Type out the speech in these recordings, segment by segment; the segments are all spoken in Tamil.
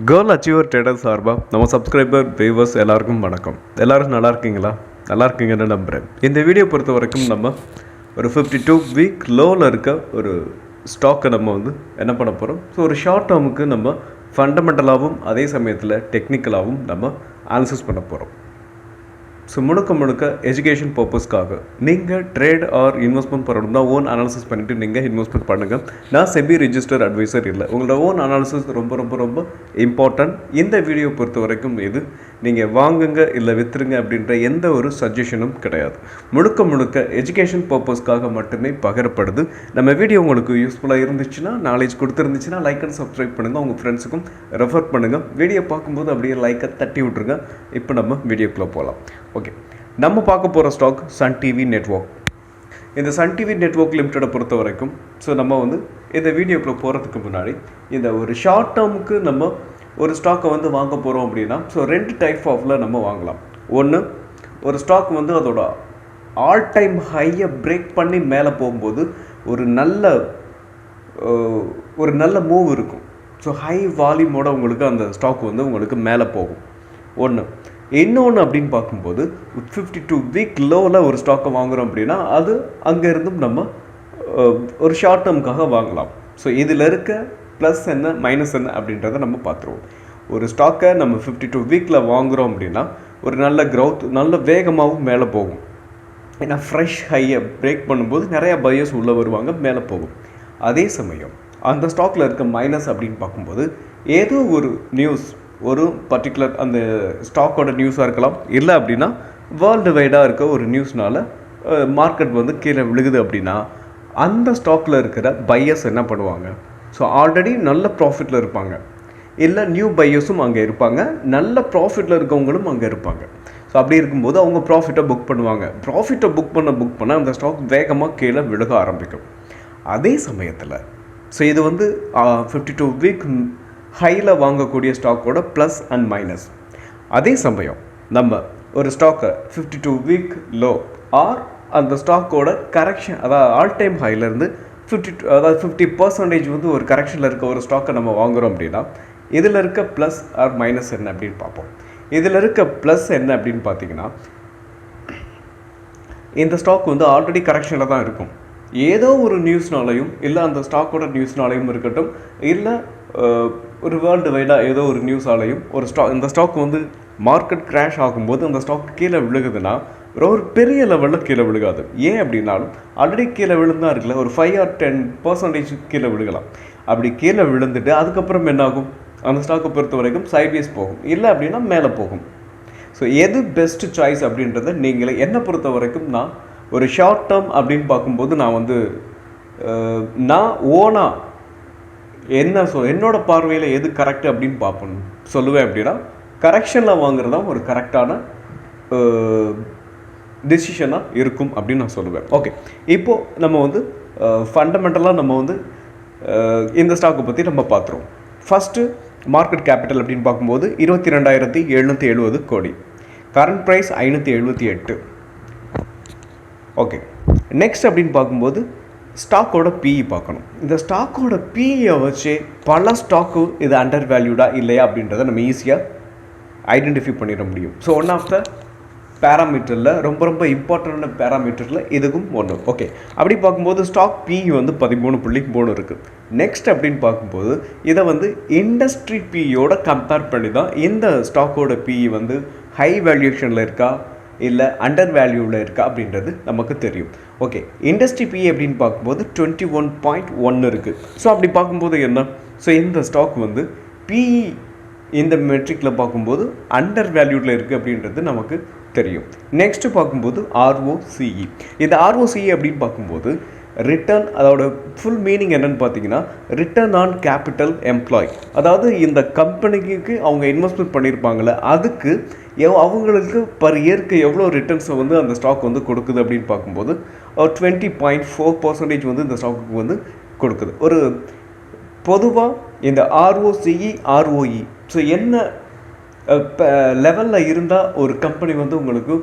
கேர்ள் அச்சீவர் ட்ரேடர் சார்பாக நம்ம சப்ஸ்கிரைபர் வியூவர்ஸ் எல்லாருக்கும் வணக்கம். எல்லோரும் நல்லா இருக்கீங்களா? நல்லா இருக்கீங்கன்னு நம்புகிறேன். இந்த வீடியோ பொறுத்த வரைக்கும் நம்ம ஒரு 52 வீக் லோவில் இருக்க ஒரு ஸ்டாக்கை நம்ம என்ன பண்ண போகிறோம். ஸோ ஒரு ஷார்ட் டேர்முக்கு நம்ம ஃபண்டமெண்டலாகவும் அதே சமயத்தில் டெக்னிக்கலாகவும் நம்ம அனாலிசிஸ் பண்ண போகிறோம். ஸோ முழுக்க எஜுகேஷன் பர்பஸ்க்காக நீங்கள் ட்ரேட் ஆர் இன்வெஸ்ட்மெண்ட் பண்ணணும்னா ஓன் அனாலிசிஸ் பண்ணிவிட்டு நீங்கள் இன்வெஸ்ட்மெண்ட் பண்ணுங்கள். நான் செபி ரிஜிஸ்டர் அட்வைசர் இல்லை. உங்களோட ஓன் அனாலிசிஸ் ரொம்ப இம்பார்ட்டன்ட். இந்த வீடியோ பொறுத்த வரைக்கும் இது நீங்கள் வாங்குங்க இல்லை விற்றுருங்க அப்படின்ற எந்த ஒரு சஜஷனும் கிடையாது. முழுக்க எஜுகேஷன் பர்பஸ்க்காக மட்டுமே பகிரப்படுது. நம்ம வீடியோ உங்களுக்கு யூஸ்ஃபுல்லாக இருந்துச்சுன்னா, நாலேஜ் கொடுத்துருந்துச்சுன்னா லைக் அண்ட் சப்ஸ்கிரைப் பண்ணுங்கள். உங்கள் ஃப்ரெண்ட்ஸுக்கும் ரெஃபர் பண்ணுங்கள். வீடியோ பார்க்கும்போது அப்படியே லைக்கை தட்டி விட்ருங்க. இப்போ நம்ம வீடியோக்குள்ளே போகலாம். ஓகே, நம்ம பார்க்க போகிற ஸ்டாக் சன் டிவி நெட்வொர்க். இந்த சன் டிவி நெட்வொர்க் லிமிட்டடை பொறுத்த வரைக்கும் நம்ம இந்த வீடியோக்குள்ளே போகிறதுக்கு முன்னாடி இந்த ஒரு ஷார்ட் டேர்முக்கு நம்ம ஒரு ஸ்டாக்கை வாங்க போகிறோம் அப்படின்னா, ஸோ 2 டைப் ஆஃபில் நம்ம வாங்கலாம். ஒன்று, ஒரு ஸ்டாக் அதோட ஆல் டைம் ஹையை பிரேக் பண்ணி மேலே போகும்போது ஒரு நல்ல மூவ் இருக்கும். ஸோ ஹை வால்யூமோட உங்களுக்கு அந்த ஸ்டாக் உங்களுக்கு மேலே போகும். ஒன்று. இன்னொன்று அப்படின்னு பார்க்கும்போது 52 வீக் லோவில் ஒரு ஸ்டாக்கை வாங்குகிறோம் அப்படின்னா அது அங்கேருந்தும் நம்ம ஒரு ஷார்ட் டேர்முக்காக வாங்கலாம். ஸோ இதில் இருக்க ப்ளஸ் என்ன மைனஸ் என்ன அப்படின்றத நம்ம பார்த்துருவோம். ஒரு ஸ்டாக்கை நம்ம 52 வீக்கில் வாங்குகிறோம் அப்படின்னா ஒரு நல்ல க்ரௌத், நல்ல வேகமாகவும் மேலே போகும். ஏன்னா ஃப்ரெஷ் ஹையை பிரேக் பண்ணும்போது நிறையா பையர்ஸ் உள்ளே வருவாங்க, மேலே போகும். அதே சமயம் அந்த ஸ்டாக்கில் இருக்க மைனஸ் அப்படின்னு பார்க்கும்போது ஏதோ ஒரு நியூஸ், ஒரு பர்டிகுலர் அந்த ஸ்டாக்கோட நியூஸாக இருக்கலாம், இல்லை அப்படின்னா வேர்ல்டு வைடாக இருக்க ஒரு நியூஸ்னால் மார்க்கெட் கீழே விழுகுது அப்படின்னா அந்த ஸ்டாக்கில் இருக்கிற பையர்ஸ் என்ன பண்ணுவாங்க? ஸோ ஆல்ரெடி நல்ல ப்ராஃபிட்டில் இருப்பாங்க, இல்லை நியூ பையர்ஸும் அங்கே இருப்பாங்க, நல்ல ப்ராஃபிட்டில் இருக்கவங்களும் அங்கே இருப்பாங்க. ஸோ அப்படி இருக்கும்போது அவங்க ப்ராஃபிட்டை புக் பண்ணுவாங்க. ப்ராஃபிட்டை புக் பண்ண அந்த ஸ்டாக் வேகமாக கீழே விழுக ஆரம்பிக்கும். அதே சமயத்தில் ஸோ இது 52 வீக் ஹையில் வாங்கக்கூடிய ஸ்டாக்கோட ப்ளஸ் அண்ட் மைனஸ். அதே சமயம் நம்ம ஒரு ஸ்டாக்கை 52 வீக் லோ ஆர் அந்த ஸ்டாக்கோட கரெக்ஷன், அதாவது ஆல் டைம் ஹைலேருந்து 50% ஒரு கரெக்ஷனில் இருக்க ஒரு ஸ்டாக்கை நம்ம வாங்குகிறோம் அப்படின்னா இதில் இருக்க ப்ளஸ் ஆர் மைனஸ் என்ன அப்படின்னு பார்ப்போம். இதில் இருக்க ப்ளஸ் என்ன அப்படின்னு பார்த்தீங்கன்னா, இந்த ஸ்டாக் ஆல்ரெடி கரெக்ஷனில் தான் இருக்கும். ஏதோ ஒரு நியூஸ்னாலையும், இல்லை அந்த ஸ்டாக்கோட நியூஸ்னாலையும் இருக்கட்டும், இல்லை ஒரு வேர்ல்டு வைடாக ஏதோ ஒரு நியூஸாலையும் இந்த ஸ்டாக் மார்க்கெட் கிராஷ் ஆகும்போது அந்த ஸ்டாக் கீழே விழுகுதுன்னா ஒரு பெரிய லெவலில் கீழே விழுகாது. ஏன் அப்படின்னாலும் ஆல்ரெடி கீழே விழுந்தா இருக்குல்ல, ஒரு 5 or 10% கீழே விழுகலாம். அப்படி கீழே விழுந்துட்டு அதுக்கப்புறம் என்னாகும்? அந்த ஸ்டாக்கை பொறுத்த வரைக்கும் சைட்வேஸ் போகும், இல்லை அப்படின்னா மேலே போகும். ஸோ எது பெஸ்ட் சாய்ஸ் அப்படின்றத நீங்களே, என்னை பொறுத்த வரைக்கும் நான் ஒரு ஷார்ட் டேர்ம் அப்படின்னு பார்க்கும்போது நான் ஓனாக என்னோட பார்வையில் எது கரெக்ட் அப்படின்னு சொல்லுவேன் அப்படின்னா, கரெக்ஷனில் வாங்குறது தான் ஒரு கரெக்டான டெசிஷனாக இருக்கும் அப்படின்னு நான் சொல்லுவேன். ஓகே, இப்போது நம்ம ஃபண்டமெண்டலாக நம்ம இந்த ஸ்டாக்கை பற்றி நம்ம பார்த்துருவோம். ஃபஸ்ட்டு மார்க்கெட் கேபிட்டல் அப்படின்னு பார்க்கும்போது 22,770 கோடி, கரண்ட் ப்ரைஸ் 578. ஓகே, நெக்ஸ்ட் அப்படின்னு பார்க்கும்போது ஸ்டாக்கோட பிஇ பார்க்கணும். இந்த ஸ்டாக்கோட பிஇயை வச்சு பல ஸ்டாக்கு இது அண்டர் வேல்யூடா இல்லையா அப்படின்றத நம்ம ஈஸியாக ஐடென்டிஃபை பண்ணிட முடியும். ஸோ ஒன் ஆஃப் த பேராமீட்டரில் ரொம்ப இம்பார்ட்டண்டான பேராமீட்டரில் இதுக்கும் ஒன்று. ஓகே, அப்படி பார்க்கும்போது ஸ்டாக் பிஇ 13.3 இருக்குது. நெக்ஸ்ட் அப்படின்னு பார்க்கும்போது இதை இண்டஸ்ட்ரி பிஇயோட கம்பேர் பண்ணி தான் இந்த ஸ்டாக்கோட பிஇ ஹை வேல்யூஷனில் இருக்கா இல்லை அண்டர் வேல்யூவில் இருக்கா அப்படின்றது நமக்கு தெரியும். ஓகே, இண்டஸ்ட்ரி பிஇ அப்படின்னு பார்க்கும்போது 21.1 இருக்குது. ஸோ அப்படி பார்க்கும்போது என்ன? ஸோ இந்த ஸ்டாக் பிஇ இந்த மெட்ரிக்கில் பார்க்கும்போது அண்டர் வேல்யூவில் இருக்குது அப்படின்றது நமக்கு தெரியும். நெக்ஸ்ட்டு பார்க்கும்போது ROCE. இந்த ROCE அப்படின்னு பார்க்கும்போது ரிட்டர்ன், அதோட ஃபுல் மீனிங் என்னென்னு பார்த்தீங்கன்னா ரிட்டர்ன் ஆன் கேபிட்டல் எம்ப்ளாய். அதாவது இந்த கம்பெனிக்கு அவங்க இன்வெஸ்ட்மெண்ட் பண்ணியிருப்பாங்களே அதுக்கு அவங்களுக்கு பர் இயருக்கு எவ்வளோ ரிட்டர்ன்ஸை அந்த ஸ்டாக் கொடுக்குது அப்படின்னு பார்க்கும்போது 20.4% இந்த ஸ்டாக்குக்கு கொடுக்குது. ஒரு பொதுவாக இந்த ROCE ROE ஸோ என்ன லெவலில் இருந்தால் ஒரு கம்பெனி உங்களுக்கு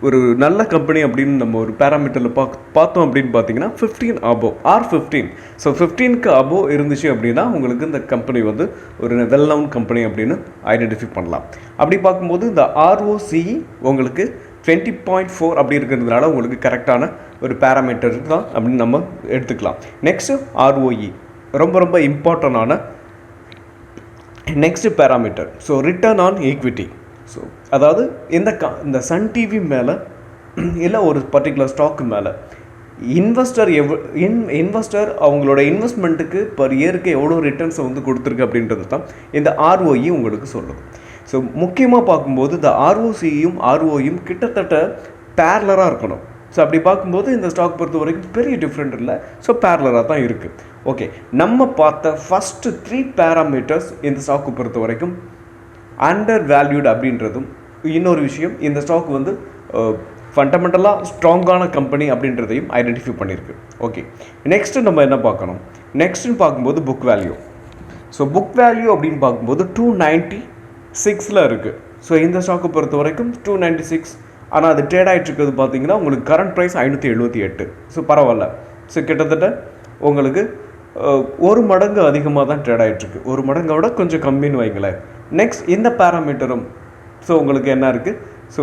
ஒரு நல்ல கம்பெனி அப்படின்னு நம்ம ஒரு பேராமீட்டரில் பார்த்தோம் அப்படின்னு பார்த்தீங்கன்னா 15 above ஆர் 15. ஸோ 15க்கு above இருந்துச்சு அப்படின்னா உங்களுக்கு இந்த கம்பெனி வந்து ஒரு வெல் நவுன் கம்பெனி அப்படின்னு ஐடென்டிஃபை பண்ணலாம். அப்படி பார்க்கும்போது இந்த ROCE உங்களுக்கு 20.4 அப்படி இருக்கிறதுனால உங்களுக்கு கரெக்டான ஒரு பேராமீட்டர் தான் அப்படின்னு நம்ம எடுத்துக்கலாம். நெக்ஸ்ட்டு ROE ரொம்ப ரொம்ப இம்பார்ட்டண்டான next parameter. So return on equity. So அதாவது இந்த சன் டிவி மேலே இல்லை ஒரு பர்டிகுலர் ஸ்டாக்கு மேலே இன்வெஸ்டர் அவங்களோட இன்வெஸ்ட்மெண்ட்டுக்கு பர் இயருக்கு எவ்வளோ ரிட்டர்ன்ஸை வந்து கொடுத்துருக்கு அப்படின்றது தான் இந்த ROE உங்களுக்கு சொல்லுது. ஸோ முக்கியமாக பார்க்கும்போது இந்த ROCயும் ROEயும் கிட்டத்தட்ட பேரலராக இருக்கணும். ஸோ அப்படி பார்க்கும்போது இந்த ஸ்டாக் பொறுத்த வரைக்கும் பெரிய டிஃப்ரெண்ட் இல்லை. ஸோ பேரலராக தான் இருக்குது. ஓகே, நம்ம பார்த்த ஃபஸ்ட்டு 3 பேராமீட்டர்ஸ் இந்த ஸ்டாக்கு பொறுத்த வரைக்கும் அண்டர் வேல்யூடு அப்படின்றதும், இன்னொரு விஷயம் இந்த ஸ்டாக் வந்து ஃபண்டமெண்டலாக ஸ்ட்ராங்கான கம்பெனி அப்படின்றதையும் ஐடென்டிஃபை பண்ணியிருக்கு. ஓகே, நெக்ஸ்ட்டு நம்ம என்ன பார்க்கணும்? நெக்ஸ்ட்டுன்னு பார்க்கும்போது book value. So book value அப்படின்னு பார்க்கும்போது 296 இருக்குது. ஸோ இந்த ஸ்டாக்கை பொறுத்த வரைக்கும் 296. ஆனால் அது ட்ரேட் ஆகிட்டு இருக்கிறது பார்த்தீங்கன்னா உங்களுக்கு கரண்ட் ப்ரைஸ் 578. ஸோ பரவாயில்ல. ஸோ கிட்டத்தட்ட உங்களுக்கு 1 மடங்கு அதிகமாக தான் ட்ரேட் ஆகிட்டுருக்கு. 1 மடங்கை விட கொஞ்சம் கம்மின்னு வைங்களேன். நெக்ஸ்ட் இந்த பேராமீட்டரும் ஸோ உங்களுக்கு என்ன இருக்குது? ஸோ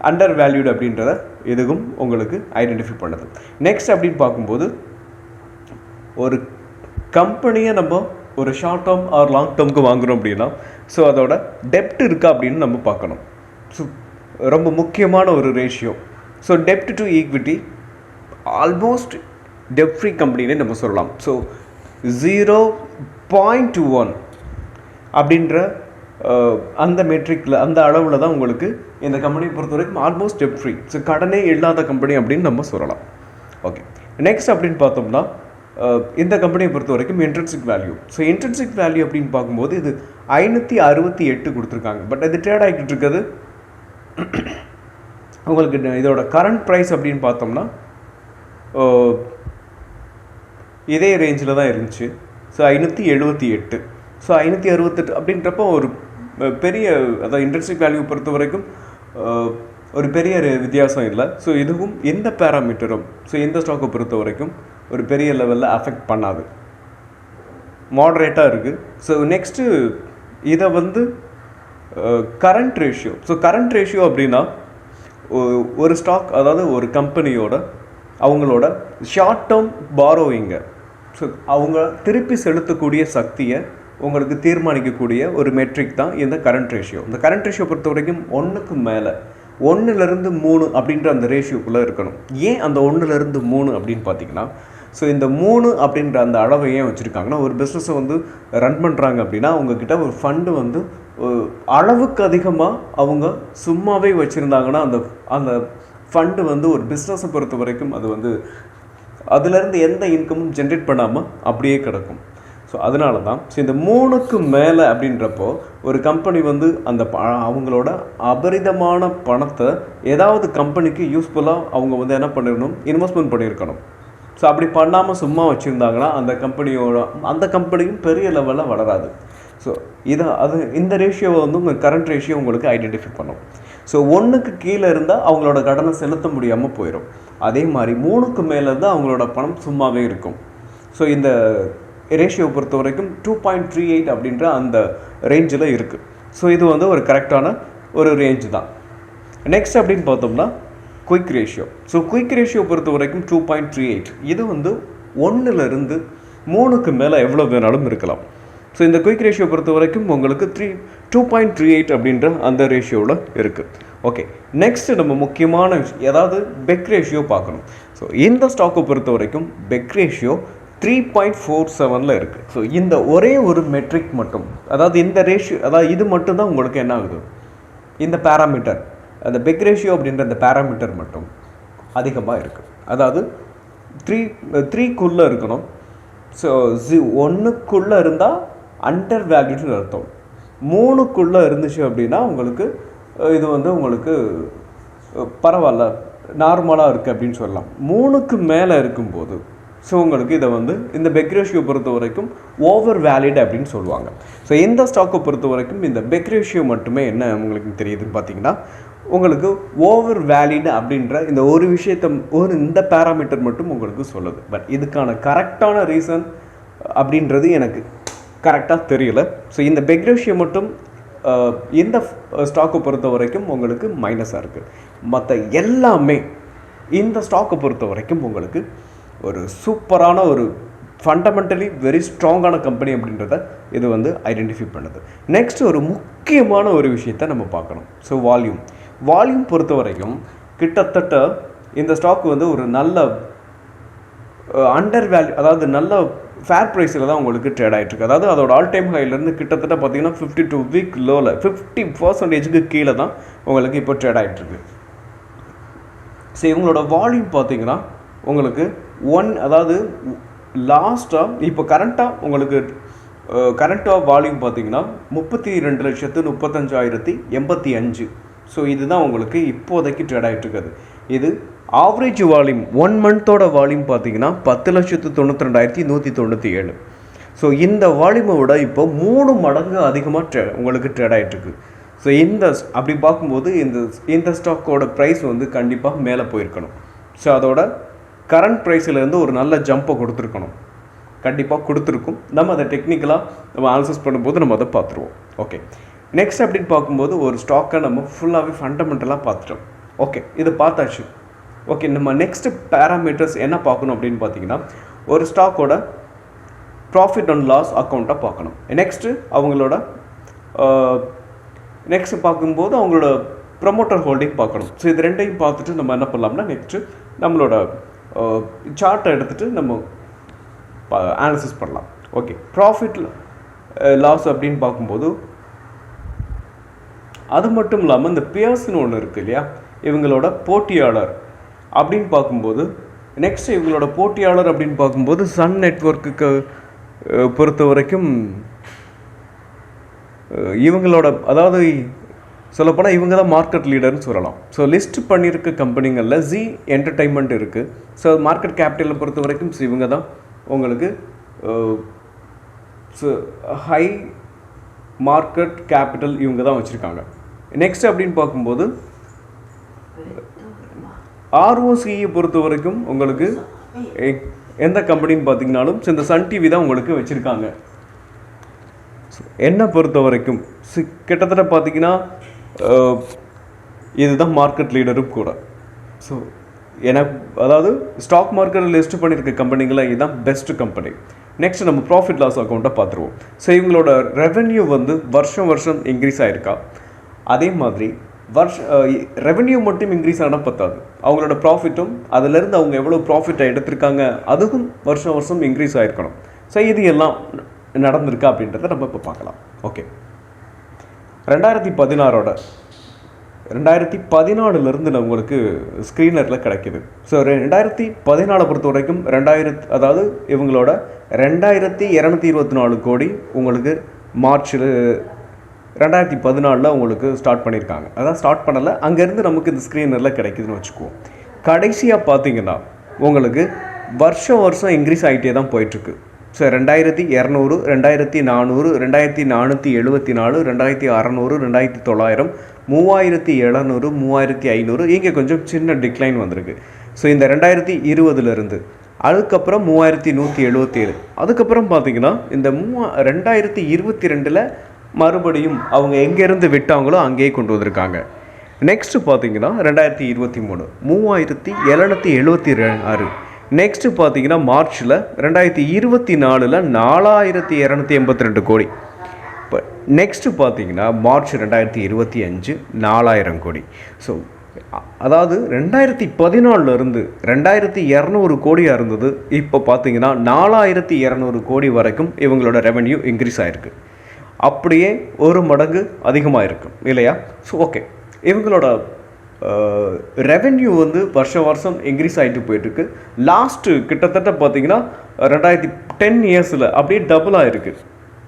அண்டர் வேல்யூடு அப்படின்றத எதுவும் உங்களுக்கு ஐடென்டிஃபை பண்ணுது. நெக்ஸ்ட் அப்படின்னு பார்க்கும்போது ஒரு கம்பெனியை நம்ம ஒரு ஷார்ட் டேர்ம் ஆர் லாங் டேர்முக்கு வாங்குகிறோம் அப்படின்னா ஸோ அதோட டெப்ட் இருக்கா அப்படின்னு நம்ம பார்க்கணும். ஸோ ரொம்ப முக்கியமான ஒரு ratio. So dept to equity almost dept free கம்பெனினே நம்ம சொல்லலாம். ஸோ 0.21 அப்படின்ற அந்த மெட்ரிக்கில் அந்த அளவில் தான் உங்களுக்கு இந்த கம்பெனியை பொறுத்த வரைக்கும் ஆல்மோஸ்ட் டெப்ட் ஃப்ரீ. ஸோ கடனே இல்லாத கம்பெனி அப்படின்னு நம்ம சொல்லலாம். ஓகே, நெக்ஸ்ட் அப்படின்னு பார்த்தோம்னா இந்த கம்பெனியை பொறுத்த வரைக்கும் intrinsic value. So intrinsic value அப்படின்னு பார்க்கும்போது இது 568 கொடுத்துருக்காங்க. பட் இது ட்ரேட் ஆகிட்டு இருக்கிறது உங்களுக்கு இதோட கரண்ட் ப்ரைஸ் அப்படின்னு பார்த்தோம்னா இதே ரேஞ்சில் தான் இருந்துச்சு. ஸோ 578. ஸோ 568 அப்படின்றப்போ ஒரு பெரிய, அதாவது இன்ட்ரின்சிக் வேல்யூ பொறுத்த வரைக்கும் ஒரு பெரிய வித்தியாசம் இல்லை. ஸோ இதுவும் எந்த பேராமீட்டரும் ஸோ இந்த ஸ்டாக்கை பொறுத்த வரைக்கும் ஒரு பெரிய லெவலில் அஃபெக்ட் பண்ணாது, மாடரேட்டாக இருக்குது. ஸோ நெக்ஸ்ட்டு இதை வந்து current ratio. So current ratio அப்படின்னா ஒரு ஸ்டாக், அதாவது ஒரு கம்பெனியோட அவங்களோட ஷார்ட் டேர்ம் பாரோவிங்க, ஸோ அவங்க திருப்பி செலுத்தக்கூடிய சக்தியை உங்களுக்கு தீர்மானிக்கக்கூடிய ஒரு மெட்ரிக் தான் இந்த கரண்ட் ரேஷியோ. இந்த கரண்ட் ரேஷியோ பொறுத்த வரைக்கும் 1க்கு மேலே 1லேருந்து 3 அப்படின்ற அந்த ரேஷியோக்குள்ளே இருக்கணும். ஏன் அந்த 1லேருந்து 3 அப்படின்னு பார்த்தீங்கன்னா, ஸோ இந்த 3 அப்படின்ற அந்த அளவை ஏன் வச்சுருக்காங்கன்னா, ஒரு பிஸ்னஸை வந்து ரன் பண்ணுறாங்க அப்படின்னா அவங்கக்கிட்ட ஒரு ஃபண்டு வந்து அளவுக்கு அதிகமாக அவங்க சும்மாவே வச்சுருந்தாங்கன்னா அந்த ஃபண்டு வந்து ஒரு பிஸ்னஸை பொறுத்த வரைக்கும் அது வந்து அதுலேருந்து எந்த இன்கமும் ஜென்ரேட் பண்ணாமல் அப்படியே கிடக்கும். ஸோ அதனால தான் ஸோ இந்த 3க்கு மேலே அப்படின்றப்போ ஒரு கம்பெனி வந்து அந்த அவங்களோட அபரிதமான பணத்தை ஏதாவது கம்பெனிக்கு யூஸ்ஃபுல்லாக அவங்க வந்து என்ன பண்ணிடணும், இன்வெஸ்ட்மெண்ட் பண்ணியிருக்கணும். ஸோ அப்படி பண்ணாமல் சும்மா வச்சுருந்தாங்கன்னா அந்த கம்பெனியும் பெரிய லெவலில் வளராது. ஸோ இந்த ரேஷியோவை வந்து உங்கள் கரண்ட் ரேஷியோ உங்களுக்கு ஐடென்டிஃபை பண்ணும். ஸோ 1க்கு கீழே இருந்தால் அவங்களோட கடனை செலுத்த முடியாமல் போயிடும். அதே மாதிரி 3க்கு மேலே இருந்தால் அவங்களோட பணம் சும்மாவே இருக்கும். ஸோ இந்த ரேஷியோ பொறுத்த வரைக்கும் 2.38 அப்படின்ற அந்த ரேஞ்சில் இருக்குது. ஸோ இது வந்து ஒரு கரெக்டான ஒரு ரேஞ்ச் தான். நெக்ஸ்ட் அப்படின்னு பார்த்தோம்னா quick ratio. So quick ratio பொறுத்த வரைக்கும் 2.38. இது வந்து 1லேருந்து 3க்கு மேலே எவ்வளோ வேணாலும் இருக்கலாம். ஸோ இந்த குயிக் ரேஷியோ பொறுத்த வரைக்கும் உங்களுக்கு 2.38 அப்படின்ற அந்த ரேஷியோவில் இருக்குது. ஓகே, நெக்ஸ்ட் நம்ம முக்கியமான ஏதாவது பெக் ரேஷியோ பார்க்கணும். ஸோ இந்த ஸ்டாக்கை பொறுத்த வரைக்கும் பெக் ரேஷியோ 3.47 இருக்குது. ஸோ இந்த ஒரே ஒரு மெட்ரிக் மட்டும், அதாவது இந்த ரேஷியோ, அதாவது இது மட்டும்தான் உங்களுக்கு என்ன ஆகுது, இந்த பேராமீட்டர், அந்த பெக் ரேஷியோ அப்படின்ற அந்த பேராமீட்டர் மட்டும் அதிகமாக இருக்குது. அதாவது 3க்குள்ளே இருக்கணும். ஸோ 1க்குள்ளே இருந்தால் அண்டர் வேல்யூன்னு அர்த்தம். 3க்குள்ளே இருந்துச்சு அப்படின்னா உங்களுக்கு இது வந்து உங்களுக்கு பரவாயில்ல, நார்மலாக இருக்குது அப்படின்னு சொல்லலாம். 3க்கு மேலே இருக்கும்போது ஸோ உங்களுக்கு இதை வந்து இந்த பெக் ரேஷியோ பொறுத்த வரைக்கும் ஓவர் வேலிட் அப்படின்னு சொல்லுவாங்க. ஸோ இந்த ஸ்டாக்கை பொறுத்த வரைக்கும் இந்த பெக் ரேஷியோ மட்டுமே என்ன உங்களுக்கு தெரியுதுன்னு பார்த்தீங்கன்னா உங்களுக்கு ஓவர் வேலிட் அப்படின்ற இந்த ஒரு விஷயத்தை இந்த பேராமீட்டர் மட்டும் உங்களுக்கு சொல்லுது. பட் இதுக்கான கரெக்டான ரீசன் அப்படின்றது எனக்கு கரெக்டாக தெரியல. ஸோ இந்த பெக் ரேஷியோ மட்டும் இந்த ஸ்டாக்கை பொறுத்த வரைக்கும் உங்களுக்கு மைனஸாக இருக்குது. மற்ற எல்லாமே இந்த ஸ்டாக்கை பொறுத்த வரைக்கும் உங்களுக்கு ஒரு சூப்பரான ஒரு ஃபண்டமெண்டலி வெரி ஸ்ட்ராங்கான கம்பெனி அப்படின்றத இது வந்து ஐடென்டிஃபை பண்ணுது. நெக்ஸ்ட் ஒரு முக்கியமான ஒரு விஷயத்தை நம்ம பார்க்கணும். ஸோ வால்யூம் பொறுத்த வரைக்கும் கிட்டத்தட்ட இந்த ஸ்டாக் வந்து ஒரு நல்ல அண்டர் வேல்யூ, அதாவது நல்ல ஃபேர் ப்ரைஸில் தான் உங்களுக்கு ட்ரேட் ஆகிட்டுருக்கு. அதாவது அதோட ஆல் டைம் ஹைலேருந்து கிட்டத்தட்ட பார்த்தீங்கன்னா 52 வீக் லோவில் 50% கீழே தான் உங்களுக்கு இப்போ ட்ரேட் ஆகிட்டுருக்கு. ஸோ இவங்களோட வால்யூம் பார்த்தீங்கன்னா உங்களுக்கு அதாவது லாஸ்ட்டாக இப்போ கரண்ட்டாக வால்யூம் பார்த்தீங்கன்னா 32,35,085. ஸோ இதுதான் உங்களுக்கு இப்போதைக்கு ட்ரேட் ஆகிட்டுருக்குது. இது ஆவரேஜ் வால்யூம் 1 மந்தோட வால்யூம் பார்த்தீங்கன்னா 10,92,197. ஸோ இந்த வால்யூமை விட இப்போ 3 மடங்கு அதிகமாக உங்களுக்கு ட்ரேட் ஆகிட்டுருக்கு. ஸோ அப்படி பார்க்கும்போது இந்த ஸ்டாக்கோட ப்ரைஸ் வந்து கண்டிப்பாக மேலே போயிருக்கணும். ஸோ அதோட கரண்ட் ப்ரைஸிலேருந்து ஒரு நல்ல ஜம்பை கொடுத்துருக்கணும், கண்டிப்பாக கொடுத்துருக்கும். நம்ம அதை டெக்னிக்கலாக நம்ம அனாலிசிஸ் பண்ணும்போது நம்ம அதை பார்த்துருவோம். ஓகே, நெக்ஸ்ட் அப்படின்னு பார்க்கும்போது ஒரு ஸ்டாக்கை நம்ம ஃபுல்லாகவே ஃபண்டமெண்டலாக பார்த்துட்டோம். ஓகே, இது பார்த்தாச்சு. ஓகே, நம்ம நெக்ஸ்ட்டு பேராமீட்டர்ஸ் என்ன பார்க்கணும் அப்படின்னு பார்த்தீங்கன்னா ஒரு ஸ்டாக்கோட ப்ராஃபிட் அண்ட் லாஸ் அக்கௌண்ட்டை பார்க்கணும். நெக்ஸ்ட்டு பார்க்கும்போது அவங்களோட ப்ரமோட்டர் ஹோல்டிங் பார்க்கணும். ஸோ இது ரெண்டையும் பார்த்துட்டு நம்ம என்ன பண்ணலாம்னா நெக்ஸ்ட்டு நம்மளோட சார்ட்டை எடுத்துகிட்டு நம்ம அனாலிசிஸ் பண்ணலாம். ஓகே, ப்ராஃபிட் லாஸ் அப்படின்னு பார்க்கும்போது அது மட்டும் இல்லாமல் இந்த பியர்ஸ்னு ஒன்று இருக்குது இல்லையா, இவங்களோட போட்டியாளர் அப்படின்னு பார்க்கும்போது நெக்ஸ்ட் இவங்களோட போட்டியாளர் அப்படின்னு பார்க்கும்போது சன் நெட்வொர்க்குக்கு பொறுத்த வரைக்கும் இவங்களோட, அதாவது சொல்லப்போனால் இவங்க தான் மார்க்கெட் லீடர்னு சொல்லலாம். ஸோ லிஸ்ட் பண்ணியிருக்க கம்பெனிகளில் ஜி என்டர்டைன்மெண்ட் இருக்குது. ஸோ மார்க்கெட் கேபிட்டலை பொறுத்த வரைக்கும் இவங்க தான் உங்களுக்கு ஹை மார்க்கெட் கேபிட்டல் இவங்க தான் வச்சுருக்காங்க. நெக்ஸ்ட் அப்படின்னு பார்க்கும்போது ஆர்ஓசியை பொறுத்த வரைக்கும் உங்களுக்கு எந்த கம்பெனின்னு பார்த்தீங்கன்னாலும் இந்த சன் டிவி தான் உங்களுக்கு வச்சுருக்காங்க. என்னை பொறுத்த வரைக்கும் கிட்டத்தட்ட பார்த்தீங்கன்னா இதுதான் மார்க்கெட் லீடரும் கூட. ஸோ அதாவது ஸ்டாக் மார்க்கெட்டில் லிஸ்ட் பண்ணியிருக்க கம்பெனிகளில் இதுதான் பெஸ்ட் கம்பெனி. நெக்ஸ்ட் நம்ம ப்ராஃபிட் லாஸ் அக்கௌண்ட்டை பார்த்துருவோம். ஸோ இவங்களோட ரெவென்யூ வந்து வருஷம் இன்க்ரீஸ் ஆகிருக்கா, அதே மாதிரி ரெவென்யூ மட்டும் இன்க்ரீஸ் ஆனால் பத்தாது, அவங்களோட ப்ராஃபிட்டும் அதிலேருந்து அவங்க எவ்வளோ ப்ராஃபிட்டை எடுத்திருக்காங்க அதுவும் வருஷம் இன்க்ரீஸ் ஆகிருக்கணும். ஸோ இது எல்லாம் நடந்திருக்கா அப்படின்றத நம்ம இப்போ பார்க்கலாம். ஓகே, 2014 நம்மளுக்கு ஸ்க்ரீனரில் கிடைக்கிது. ஸோ 2014 பொறுத்த வரைக்கும் அதாவது இவங்களோட 2224 கோடி உங்களுக்கு மார்ச்சில் 2014 உங்களுக்கு ஸ்டார்ட் பண்ணியிருக்காங்க. அதான் ஸ்டார்ட் பண்ணலை, அங்கேருந்து நமக்கு இந்த ஸ்க்ரீனரில் கிடைக்குதுன்னு வச்சுக்குவோம். கடைசியாக பார்த்தீங்கன்னா உங்களுக்கு வருஷம் இன்க்ரீஸ் ஆகிட்டே தான் போயிட்டுருக்கு. ஸோ 2200, 2400, 2474, 2600, 2900, 3700, 3500, இங்கே கொஞ்சம் சின்ன டிக்ளைன் வந்திருக்கு. ஸோ இந்த 2020 அதுக்கப்புறம் 3177, அதுக்கப்புறம் பார்த்தீங்கன்னா இந்த 2022 மறுபடியும் அவங்க எங்கேருந்து விட்டாங்களோ அங்கேயே கொண்டு வந்திருக்காங்க. நெக்ஸ்ட்டு பார்த்தீங்கன்னா 2023 3776. நெக்ஸ்ட்டு பார்த்தீங்கன்னா மார்ச்சில் 2024 4282 கோடி. இப்போ நெக்ஸ்ட்டு பார்த்தீங்கன்னா மார்ச் 2025 4000 கோடி. ஸோ அதாவது 2014 2200 கோடியாக இருந்தது, இப்போ பார்த்தீங்கன்னா 4200 கோடி வரைக்கும் இவங்களோட ரெவென்யூ இன்க்ரீஸ் ஆகிருக்கு. அப்படியே 1 மடங்கு அதிகமாக இருக்கும் இல்லையா. ஸோ ஓகே, இவங்களோட ரெவென்யூ வந்து வருஷம் இன்க்ரீஸ் ஆகிட்டு போயிட்டுருக்கு. லாஸ்ட்டு கிட்டத்தட்ட பார்த்தீங்கன்னா 2010 இயர்ஸில் அப்படியே டபுள் ஆகிருக்கு.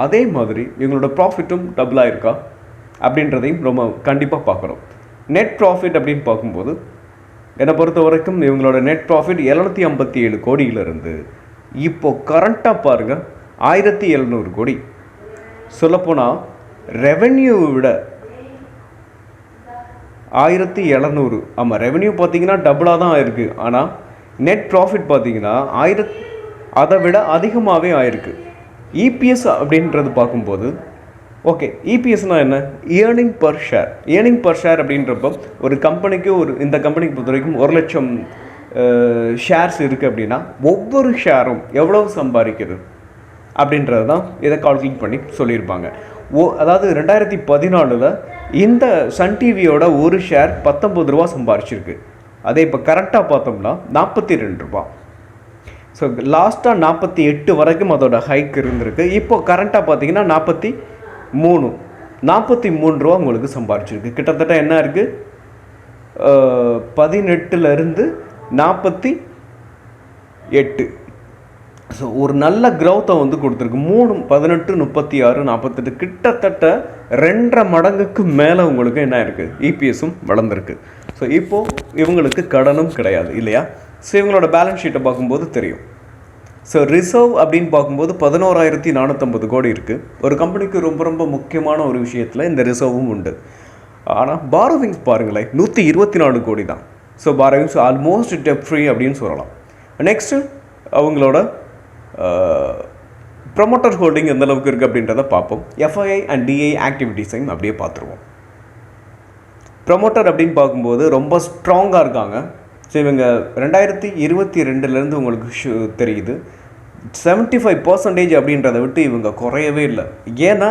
அதே மாதிரி இவங்களோட ப்ராஃபிட்டும் டபுள் ஆகிருக்கா அப்படின்றதையும் ரொம்ப கண்டிப்பாக பார்க்குறோம். நெட் ப்ராஃபிட் அப்படின்னு பார்க்கும்போது என்னை பொறுத்த வரைக்கும் இவங்களோட நெட் ப்ராஃபிட் 757 கோடியிலிருந்து இப்போது கரண்ட்டாக பாருங்கள் 1700 கோடி. சொல்லப்போனால் ரெவென்யூவை விட 1700. ஆமாம், ரெவென்யூ பார்த்தீங்கன்னா டபுளாக தான் ஆயிருக்கு. ஆனால் நெட் ப்ராஃபிட் பார்த்தீங்கன்னா அதை விட அதிகமாகவே ஆயிருக்கு. இபிஎஸ் அப்படின்றது பார்க்கும்போது ஓகே, இபிஎஸ்னால் என்ன? Earning per share. Earning per share அப்படின்றப்போ ஒரு கம்பெனிக்கு இந்த கம்பெனிக்கு பொறுத்த வரைக்கும் 1,00,000 ஷேர்ஸ் இருக்குது அப்படின்னா ஒவ்வொரு ஷேரும் எவ்வளவு சம்பாதிக்குது அப்படின்றது தான் இதை கால்குலேட் பண்ணி சொல்லியிருப்பாங்க. அதாவது 2014 இந்த சன் டிவியோட ஒரு ஷேர் 19 ரூபா சம்பாரிச்சிருக்கு. அதே இப்போ கரெக்டாக பார்த்தோம்னா 42 ரூபா. ஸோ லாஸ்ட்டாக 48 வரைக்கும் அதோட ஹைக் இருந்திருக்கு. இப்போது கரெக்டாக பார்த்தீங்கன்னா 43 ரூபா உங்களுக்கு சம்பாரிச்சிருக்கு. கிட்டத்தட்ட என்ன இருக்குது, 18லேருந்து 48. ஸோ ஒரு நல்ல க்ரௌத்தை வந்து கொடுத்துருக்கு. 18, 36, 48 கிட்டத்தட்ட 2.5 மடங்குக்கு மேலே உங்களுக்கு என்ன இருக்குது, இபிஎஸும் வளர்ந்துருக்கு. ஸோ இப்போது இவங்களுக்கு கடனும் கிடையாது இல்லையா? ஸோ இவங்களோட பேலன்ஸ் ஷீட்டை பார்க்கும்போது தெரியும். ஸோ ரிசர்வ் அப்படின்னு பார்க்கும்போது 11,450 கோடி இருக்குது. ஒரு கம்பெனிக்கு ரொம்ப ரொம்ப முக்கியமான ஒரு விஷயத்தில் இந்த ரிசர்வும் உண்டு. ஆனால் பாரோவிங்ஸ் பாருங்களேன், 124 கோடி தான். So borrowings almost debt free அப்படின்னு சொல்லலாம். நெக்ஸ்ட்டு அவங்களோட ப்ரொமோட்டர் ஹோல்டிங் எந்த அளவுக்கு இருக்குது அப்படின்றத பார்ப்போம். எஃப்ஐஐ அண்ட் டிஐ ஆக்டிவிட்டீஸையும் அப்படியே பார்த்துருவோம். ப்ரொமோட்டர் அப்படின்னு பார்க்கும்போது ரொம்ப ஸ்ட்ராங்காக இருக்காங்க. ஸோ இவங்க 2022 உங்களுக்கு தெரியுது 75% அப்படின்றத விட்டு இவங்க குறையவே இல்லை. ஏன்னா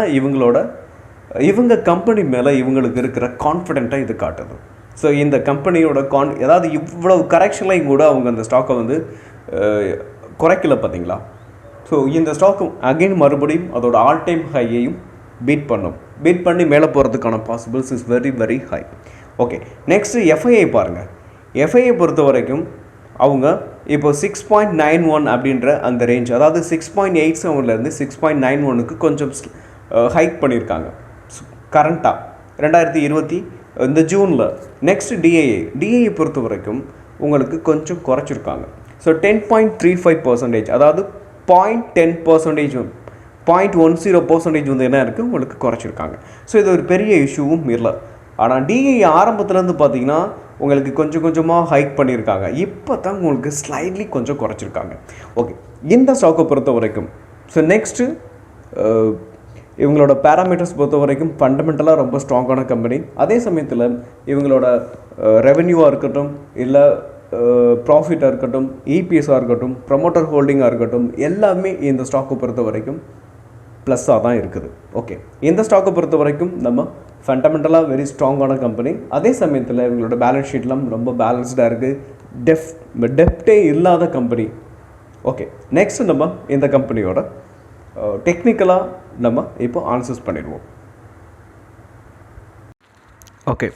இவங்க கம்பெனி மேலே இவங்களுக்கு இருக்கிற கான்ஃபிடென்ட்டாக இது காட்டுது. ஸோ இந்த கம்பெனியோட அதாவது இவ்வளவு கரெக்ஷன்லையும் கூட அவங்க அந்த ஸ்டாக்கை வந்து குறைக்கல பார்த்தீங்களா? ஸோ இந்த ஸ்டாக்கும் அகெயின் மறுபடியும் அதோட ஆல் டைம் ஹையையும் பீட் பண்ணி மேலே போகிறதுக்கான possibles is very very high. Okay, next FII பாருங்கள். எஃப்ஐஐ பொறுத்த வரைக்கும் அவங்க இப்போ 6.91 அப்படின்ற அந்த ரேஞ்ச், அதாவது 6.87லேருந்து 6.91க்கு கொஞ்சம் ஹைக் பண்ணியிருக்காங்க கரண்ட்டாக 2020 இந்த ஜூனில். நெக்ஸ்ட் டிஐஐ பொறுத்த வரைக்கும் உங்களுக்கு கொஞ்சம் குறைச்சிருக்காங்க. ஸோ 10.35%, அதாவது 0.10%, 0.10% வந்து என்ன இருக்குது உங்களுக்கு குறைச்சிருக்காங்க. ஸோ இது ஒரு பெரிய இஷ்யூவும் இல்லை. ஆனால் டிஐ ஆரம்பத்துலேருந்து பார்த்தீங்கன்னா உங்களுக்கு கொஞ்சம் கொஞ்சமாக ஹைக் பண்ணியிருக்காங்க. இப்போ தான் உங்களுக்கு ஸ்லைட்லி கொஞ்சம் குறைச்சிருக்காங்க. ஓகே, இந்த ஸ்டாக்கை பொறுத்த வரைக்கும் ஸோ நெக்ஸ்ட்டு இவங்களோட பேராமீட்டர்ஸ் பொறுத்த வரைக்கும் ஃபண்டமெண்டலாக ரொம்ப ஸ்ட்ராங்கான கம்பெனி. அதே சமயத்தில் இவங்களோட ரெவென்யூவாக இருக்கட்டும், இல்லை ப்ராஃபிட்டாக இருக்கட்டும், இபிஎஸ்ஸாக இருக்கட்டும், ப்ரமோட்டர் ஹோல்டிங்காக இருக்கட்டும், எல்லாமே இந்த ஸ்டாக்கை பொறுத்த வரைக்கும் ப்ளஸ்ஸாக தான் இருக்குது. ஓகே, இந்த ஸ்டாக்கை பொறுத்த வரைக்கும் நம்ம ஃபண்டமெண்டலாக வெரி ஸ்ட்ராங்கான கம்பெனி. அதே சமயத்தில் இவங்களோட பேலன்ஸ் ஷீட்லாம் ரொம்ப பேலன்ஸ்டாக இருக்குது, டெப்டே இல்லாத கம்பெனி. ஓகே, நெக்ஸ்ட் நம்ம இந்த கம்பெனியோட டெக்னிக்கலாக நம்ம இப்போ அனலைசிஸ் பண்ணிடுவோம். ஓகே,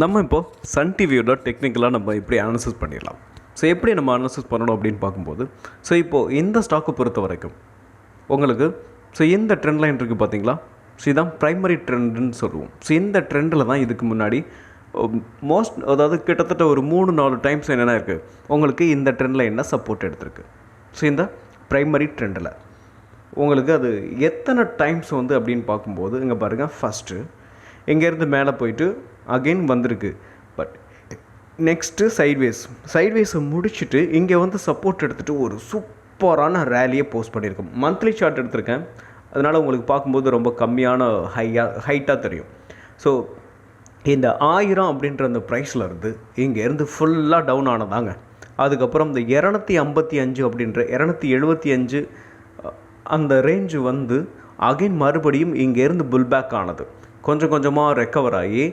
நம்ம இப்போது சன் டிவியோட டெக்னிக்கலாக நம்ம இப்படி அனலைசிஸ் பண்ணிடலாம். ஸோ எப்படி நம்ம அனலைசிஸ் பண்ணணும் அப்படின்னு பார்க்கும்போது, ஸோ இப்போது இந்த ஸ்டாக்கை பொறுத்த வரைக்கும் உங்களுக்கு ஸோ இந்த ட்ரெண்ட் லைன் இருக்குது பார்த்தீங்களா? ஸோ இதுதான் ப்ரைமரி ட்ரெண்டுன்னு சொல்லுவோம். ஸோ இந்த ட்ரெண்டில் தான் இதுக்கு முன்னாடி அதாவது கிட்டத்தட்ட ஒரு 3-4 டைம்ஸ் என்னென்ன இருக்குது உங்களுக்கு இந்த ட்ரெண்ட் லைனில் சப்போர்ட் எடுத்திருக்கு. ஸோ இந்த ப்ரைமரி ட்ரெண்டில் உங்களுக்கு அது எத்தனை டைம்ஸ் வந்து அப்படின்னு பார்க்கும்போது இங்கே பாருங்கள், ஃபஸ்ட்டு இங்கேருந்து மேலே போயிட்டு அகெயின் வந்திருக்கு. பட் நெக்ஸ்ட்டு சைட்வேஸை முடிச்சுட்டு இங்கே வந்து சப்போர்ட் எடுத்துகிட்டு ஒரு சூப்பரான ரேலியை போஸ்ட் பண்ணியிருக்கோம். மந்த்லி சார்ட் எடுத்திருக்கேன், அதனால் உங்களுக்கு பார்க்கும்போது ரொம்ப கம்மியான ஹைட்டாக தெரியும். ஸோ இந்த 1000 அப்படின்ற அந்த ப்ரைஸில் இருந்து இங்கேருந்து ஃபுல்லாக டவுன் ஆனதாங்க. அதுக்கப்புறம் இந்த 255 அப்படின்ற 275 அந்த ரேஞ்சு வந்து அகைன் மறுபடியும் இங்கேருந்து புல்பேக் ஆனது. கொஞ்சம் கொஞ்சமாக ரெக்கவர் ஆகி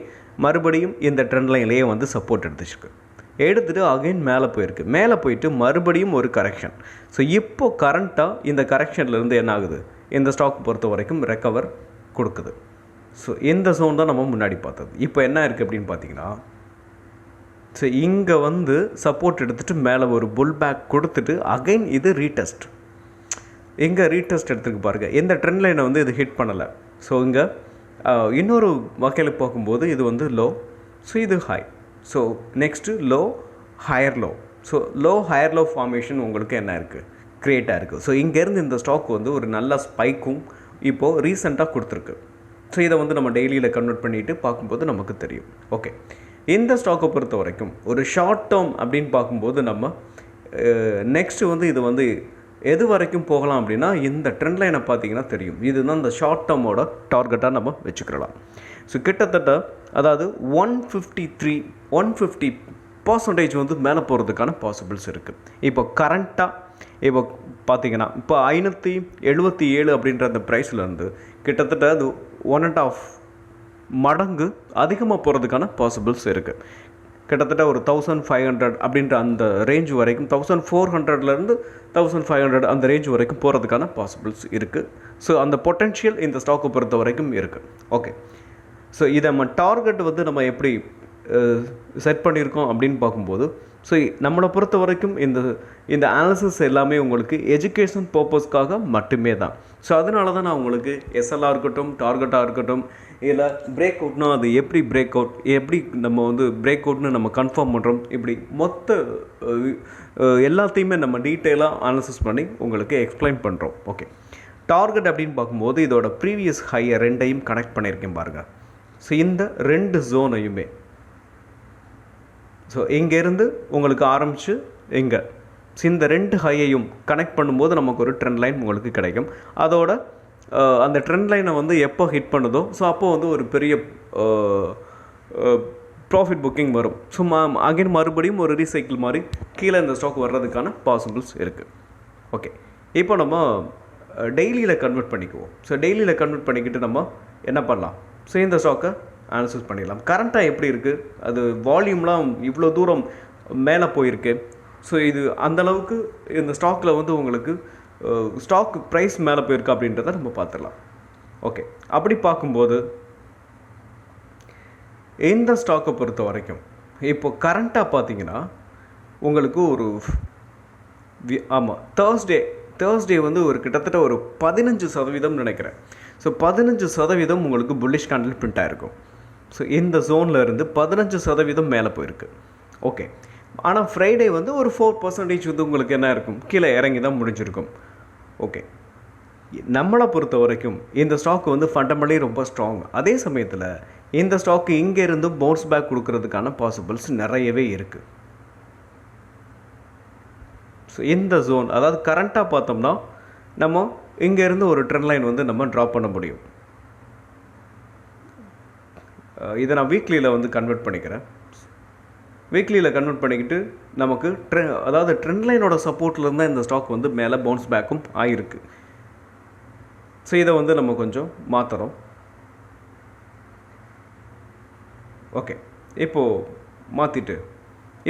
மறுபடியும் இந்த ட்ரெண்ட் லைன்லேயே வந்து சப்போர்ட் எடுத்துகிட்டு அகைன் மேலே போயிட்டு மறுபடியும் ஒரு கரெக்ஷன். ஸோ இப்போது கரண்ட்டாக இந்த கரெக்ஷன்லேருந்து என்ன ஆகுது, இந்த ஸ்டாக் பொறுத்த வரைக்கும் ரெக்கவர் கொடுக்குது. ஸோ இந்த ஜோன் தான் நம்ம முன்னாடி பார்த்தது. இப்போ என்ன இருக்குது அப்படின்னு பார்த்தீங்கன்னா, ஸோ இங்கே வந்து சப்போர்ட் எடுத்துகிட்டு மேலே ஒரு புல் பேக் கொடுத்துட்டு அகைன் இது ரீடெஸ்ட். இங்கே ரீடெஸ்ட் எடுத்துருக்கு பாருங்கள், இந்த ட்ரெண்ட் லைனை வந்து இது ஹிட் பண்ணலை. ஸோ இங்கே இன்னொரு வகையில் பார்க்கும்போது இது வந்து லோ, ஸோ இது high. So next low higher low. So low higher low formation உங்களுக்கு என்ன இருக்குது, க்ரியேட்டாக இருக்குது. ஸோ இங்கேருந்து இந்த ஸ்டாக் வந்து ஒரு நல்ல ஸ்பைக்கும் இப்போது ரீசெண்டாக கொடுத்துருக்கு. ஸோ இதை வந்து நம்ம டெய்லியில் கன்வெர்ட் பண்ணிவிட்டு பார்க்கும்போது நமக்கு தெரியும். ஓகே, இந்த ஸ்டாக்கை பொறுத்த வரைக்கும் ஒரு ஷார்ட் டேர்ம் அப்படின்னு பார்க்கும்போது நம்ம நெக்ஸ்ட்டு வந்து இது வந்து எது வரைக்கும் போகலாம் அப்படின்னா இந்த ட்ரெண்ட் லைனை பார்த்தீங்கன்னா தெரியும். இதுதான் இந்த ஷார்ட் டேர்மோட டார்கெட்டாக நம்ம வச்சுக்கலாம். ஸோ கிட்டத்தட்ட அதாவது 150% வந்து மேலே போகிறதுக்கான பாசிபிள்ஸ் இருக்குது. இப்போ கரண்ட்டாக இப்போ பார்த்தீங்கன்னா இப்போ 577 அப்படின்ற அந்த ப்ரைஸ்லேருந்து கிட்டத்தட்ட அது 1.5 மடங்கு அதிகமாக போகிறதுக்கான பாசிபிள்ஸ் இருக்குது. கிட்டத்தட்ட ஒரு 1500 அப்படின்ற அந்த ரேஞ்ச் வரைக்கும் 1400லேருந்து 1500 அந்த ரேஞ்ச் வரைக்கும் போகிறதுக்கான பாசிபிள்ஸ் இருக்குது. ஸோ அந்த பொட்டென்ஷியல் இந்த ஸ்டாக்கை பொறுத்த வரைக்கும் இருக்குது. ஓகே, ஸோ இதை நம்ம டார்கெட் வந்து நம்ம எப்படி செட் பண்ணியிருக்கோம் அப்படின்னு பார்க்கும்போது, ஸோ நம்மளை பொறுத்த வரைக்கும் இந்த அனாலிசிஸ் எல்லாமே உங்களுக்கு எஜுகேஷன் பர்பஸ்க்காக மட்டுமே தான். ஸோ அதனால தான் நான் உங்களுக்கு எஸ்எல்ஆர் இருக்கட்டும், டார்கெட்டாக இருக்கட்டும், இல்லை பிரேக் அவுட்னா அது எப்படி பிரேக் அவுட், எப்படி நம்ம வந்து பிரேக் அவுட்னு நம்ம கன்ஃபார்ம் பண்ணுறோம், இப்படி மொத்த எல்லாத்தையுமே நம்ம டீட்டெயிலாக அனாலிசிஸ் பண்ணி உங்களுக்கு எக்ஸ்பிளைன் பண்ணுறோம். ஓகே, டார்கெட் அப்படின்னு பார்க்கும்போது இதோட ப்ரீவியஸ் ஹையை ரெண்டையும் கனெக்ட் பண்ணியிருக்கேன் பாருங்கள். ஸோ இந்த 2 ஜோனையுமே, ஸோ இங்கேருந்து உங்களுக்கு ஆரம்பித்து இங்கே இந்த 2 ஹையையும் கனெக்ட் பண்ணும்போது நமக்கு ஒரு ட்ரெண்ட் லைன் உங்களுக்கு கிடைக்கும். அதோட அந்த ட்ரெண்ட் லைனை வந்து எப்போ ஹிட் பண்ணுதோ ஸோ அப்போது வந்து ஒரு பெரிய ப்ராஃபிட் புக்கிங் வரும். ஸோ அகைன் மறுபடியும் ஒரு ரீசைக்கிள் மாதிரி கீழே இந்த ஸ்டாக் வர்றதுக்கான பாசிபிள்ஸ் இருக்குது. ஓகே, இப்போ நம்ம டெய்லியில் கன்வெர்ட் பண்ணிக்குவோம். ஸோ டெய்லியில் கன்வெர்ட் பண்ணிக்கிட்டு நம்ம என்ன பண்ணலாம், ஸோ இந்த ஸ்டாக்கை அனாலிசிஸ் பண்ணிடலாம். கரண்ட்டாக எப்படி இருக்குது, அது வால்யூம்லாம் இவ்வளோ தூரம் மேலே போயிருக்கு. ஸோ இது அந்தளவுக்கு இந்த ஸ்டாக்கில் வந்து உங்களுக்கு ஸ்டாக் ப்ரைஸ் மேலே போயிருக்கு அப்படின்றத நம்ம பார்த்துடலாம். ஓகே, அப்படி பார்க்கும்போது இந்த ஸ்டாக்கை பொறுத்த வரைக்கும் இப்போ கரண்ட்டாக பார்த்தீங்கன்னா உங்களுக்கு ஒரு ஆமாம் தேர்ஸ்டே வந்து ஒரு கிட்டத்தட்ட ஒரு 15% நினைக்கிறேன். ஸோ 15% உங்களுக்கு புல்லிஷ் கேண்டில் பிரிண்ட் ஆகிருக்கும். ஸோ இந்த ஜோனில் இருந்து 15% மேலே போயிருக்கு. ஓகே, ஆனால் ஃப்ரைடே வந்து ஒரு 4% வந்து உங்களுக்கு என்ன இருக்கும், கீழே இறங்கி தான் முடிஞ்சிருக்கும். ஓகே, நம்மளை பொறுத்த வரைக்கும் இந்த ஸ்டாக் வந்து ஃபண்டமெண்டலி ரொம்ப ஸ்ட்ராங். அதே சமயத்தில் இந்த ஸ்டாக்கு இங்கே இருந்து பவுன்ஸ் பேக் கொடுக்கறதுக்கான பாசிபிள்ஸ் நிறையவே இருக்குது. ஸோ இந்த ஜோன் அதாவது கரண்ட்டாக பார்த்தோம்னா நம்ம இங்கேருந்து ஒரு ட்ரெண்ட் லைன் வந்து நம்ம ட்ராப் பண்ண முடியும். இதை நான் வீக்லியில் வந்து கன்வெர்ட் பண்ணிக்கிறேன். வீக்லியில் கன்வெர்ட் பண்ணிக்கிட்டு நமக்கு அதாவது ட்ரெண்ட் லைனோட சப்போர்ட்டில் இருந்தால் இந்த ஸ்டாக் வந்து மேலே பவுன்ஸ் பேக்கும் ஆகிருக்கு. ஸோ இதை வந்து நம்ம கொஞ்சம் மாற்றுறோம். ஓகே, இப்போது மாற்றிட்டு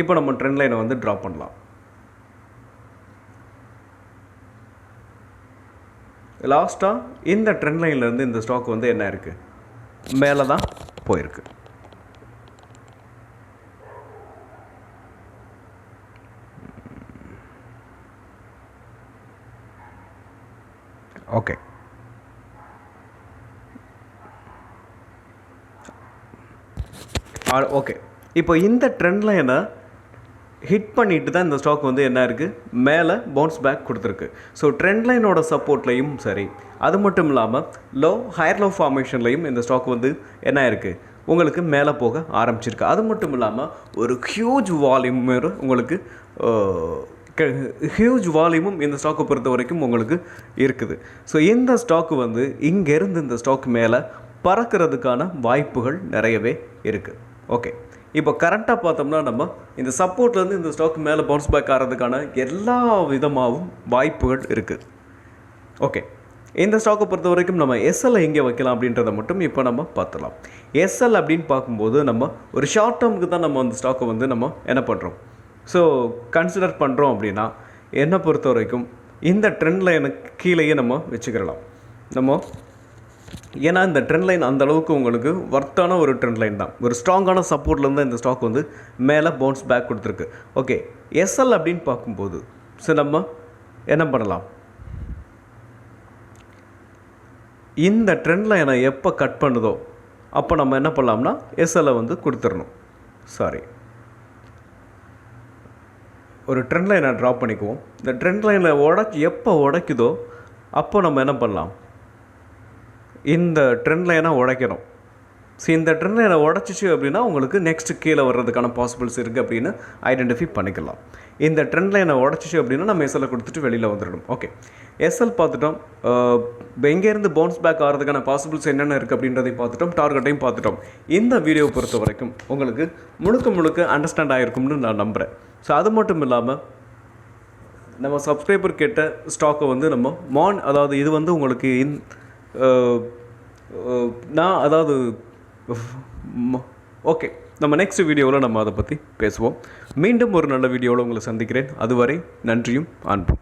இப்போ நம்ம ட்ரெண்ட் லைனை வந்து ட்ராப் பண்ணலாம். லாஸ்ட்டாக இந்த ட்ரெண்ட் லைன்லேருந்து இந்த ஸ்டாக் வந்து என்ன இருக்குது, மேலே தான் போயிருக்கு. ஓகே, ஓகே, இப்போ இந்த ட்ரெண்ட் லைனை ஹிட் பண்ணிட்டு தான் இந்த ஸ்டாக் வந்து என்ன இருக்குது, மேலே பவுன்ஸ் பேக் கொடுத்துருக்கு. ஸோ ட்ரெண்ட் லைனோட சப்போர்ட்லையும் சரி, அது மட்டும் இல்லாமல் ஹையர் லோ ஃபார்மேஷன்லையும் இந்த ஸ்டாக் வந்து என்ன இருக்குது, உங்களுக்கு மேலே போக ஆரம்பிச்சிருக்கு. அது மட்டும் இல்லாமல் ஒரு ஹியூஜ் வால்யூமும் இந்த ஸ்டாக்கை பொறுத்த வரைக்கும் உங்களுக்கு இருக்குது. ஸோ இந்த ஸ்டாக்கு வந்து இங்கேருந்து இந்த ஸ்டாக் மேலே பறக்கிறதுக்கான வாய்ப்புகள் நிறையவே இருக்குது. ஓகே, இப்போ கரண்ட்டாக பார்த்தோம்னா நம்ம இந்த சப்போர்ட்லேருந்து இந்த ஸ்டாக் மேலே பவுன்ஸ் பேக் ஆகிறதுக்கான எல்லா விதமாகவும் வாய்ப்புகள் இருக்குது. ஓகே, இந்த ஸ்டாக்கை பொறுத்த வரைக்கும் நம்ம எஸ்எல் எங்கே வைக்கலாம் அப்படின்றத மட்டும் இப்போ நம்ம பார்த்துலாம். எஸ்எல் அப்படின்னு பார்க்கும்போது நம்ம ஒரு ஷார்ட் டேர்முக்கு தான் நம்ம அந்த ஸ்டாக்கை வந்து நம்ம என்ன பண்ணுறோம், ஸோ கன்சிடர் பண்ணுறோம். அப்படின்னா என்னை பொறுத்த வரைக்கும் இந்த ட்ரெண்ட் லைனுக்கு கீழேயே நம்ம வச்சுக்கிடலாம் நம்ம. ஏன்னா இந்த ட்ரெண்ட் லைன் அந்தளவுக்கு உங்களுக்கு வர்த்தான ஒரு ட்ரெண்ட் லைன் தான். ஒரு ஸ்ட்ராங்கான சப்போர்ட்லேருந்து இந்த ஸ்டாக் வந்து மேலே பவுன்ஸ் பேக் கொடுத்துருக்கு. ஓகே, எஸ்எல் அப்படின்னு பார்க்கும்போது ஸோ நம்ம என்ன பண்ணலாம், இந்த ட்ரெண்ட் லைனை எப்போ கட் பண்ணுதோ அப்போ நம்ம என்ன பண்ணலாம்னா எஸ்எல்லை வந்து கொடுத்துடணும். சாரி, ஒரு ட்ரெண்ட் லைனை ட்ராப் பண்ணிக்குவோம். இந்த ட்ரெண்ட் லைனில் எப்போ உடைக்குதோ அப்போ நம்ம என்ன பண்ணலாம், இந்த ட்ரெண்ட் லைனை உடைக்கணும். ஸோ இந்த ட்ரெண்ட் லைனை உடச்சிச்சு அப்படின்னா உங்களுக்கு நெக்ஸ்ட் கீழே வர்றதுக்கான பாசிபிள்ஸ் இருக்குது அப்படின்னு ஐடென்டிஃபை பண்ணிக்கலாம். இந்த ட்ரெண்ட் லைனை உடச்சிச்சு அப்படின்னா நம்ம எஸ்எல்லை கொடுத்துட்டு வெளியில் வந்துடணும். ஓகே, எஸ்எல் பார்த்துட்டோம். எங்கேருந்து பவுன்ஸ் பேக் ஆகிறதுக்கான பாசிபிள்ஸ் என்னென்ன இருக்குது அப்படின்றதையும் பார்த்துட்டோம், டார்கெட்டையும் பார்த்துட்டோம். இந்த வீடியோவை பொறுத்த வரைக்கும் உங்களுக்கு முழுக்க அண்டர்ஸ்டாண்ட் ஆகிருக்கும்னு நான் நம்புகிறேன். ஸோ அது மட்டும் இல்லாமல் நம்ம சப்ஸ்கிரைபர் கேட்ட ஸ்டாக்கை வந்து நம்ம அதாவது இது வந்து உங்களுக்கு ஓகே, நம்ம நெக்ஸ்ட் வீடியோவில் நம்ம அதை பற்றி பேசுவோம். மீண்டும் ஒரு நல்ல வீடியோவில் உங்களை சந்திக்கிறேன். அதுவரை நன்றியும் அன்பும்.